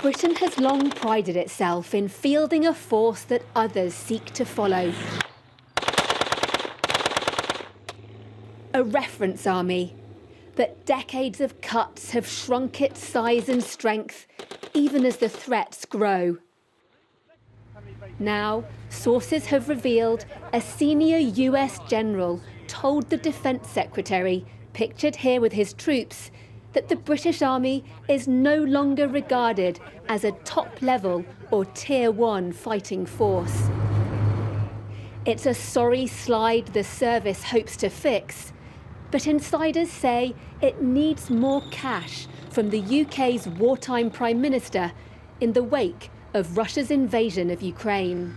Britain has long prided itself in fielding a force that others seek to follow. A reference army. But decades of cuts have shrunk its size and strength, even as the threats grow. Now, sources have revealed a senior US general told the Defence Secretary, pictured here with his troops, that the British Army is no longer regarded as a top-level or Tier 1 fighting force. It's a sorry slide the service hopes to fix, but insiders say it needs more cash from the UK's wartime Prime Minister in the wake of Russia's invasion of Ukraine.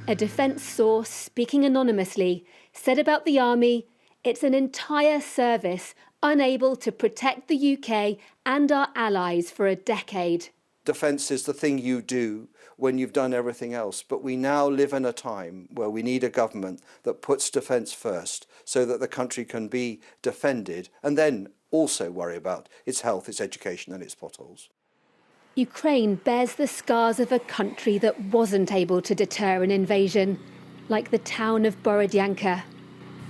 A defence source, speaking anonymously, said about the army, it's an entire service unable to protect the UK and our allies for a decade. Defence is the thing you do when you've done everything else, but we now live in a time where we need a government that puts defence first so that the country can be defended and then also worry about its health, its education and its potholes. Ukraine bears the scars of a country that wasn't able to deter an invasion, like the town of Borodyanka.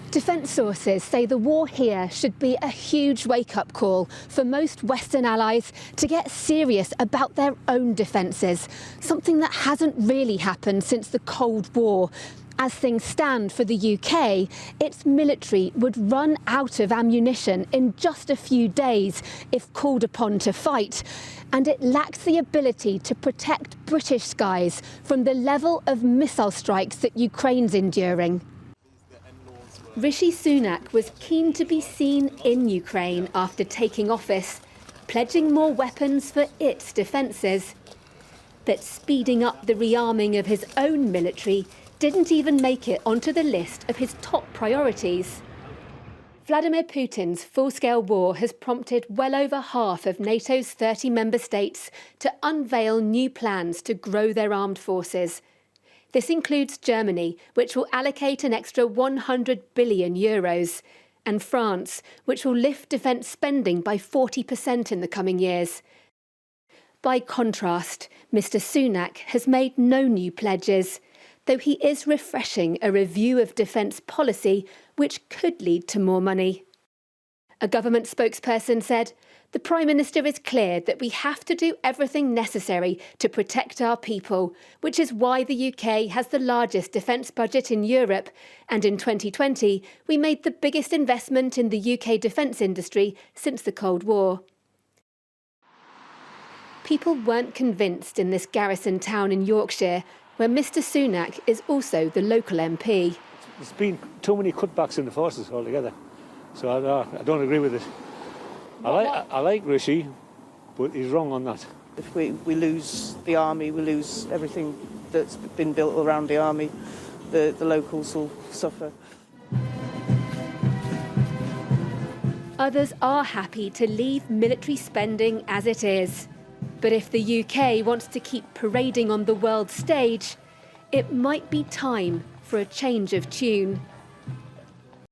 Defence sources say the war here should be a huge wake-up call for most Western allies to get serious about their own defences, something that hasn't really happened since the Cold War. As things stand for the UK, its military would run out of ammunition in just a few days if called upon to fight, and it lacks the ability to protect British skies from the level of missile strikes that Ukraine's enduring. Rishi Sunak was keen to be seen in Ukraine after taking office, pledging more weapons for its defences. But speeding up the rearming of his own military didn't even make it onto the list of his top priorities. Vladimir Putin's full-scale war has prompted well over half of NATO's 30 member states to unveil new plans to grow their armed forces. This includes Germany, which will allocate an extra €100 billion, and France, which will lift defence spending by 40% in the coming years. By contrast, Mr Sunak has made no new pledges, though he is refreshing a review of defence policy which could lead to more money. A government spokesperson said, "The Prime Minister is clear that we have to do everything necessary to protect our people, which is why the UK has the largest defence budget in Europe, and in 2020 we made the biggest investment in the UK defence industry since the Cold War." People weren't convinced in this garrison town in Yorkshire, where Mr Sunak is also the local MP. There's been too many cutbacks in the forces altogether, so I don't agree with it. I like Rishi, but he's wrong on that. If we lose the army, we lose everything that's been built around the army. The locals will suffer. Others are happy to leave military spending as it is. But if the UK wants to keep parading on the world stage, it might be time for a change of tune.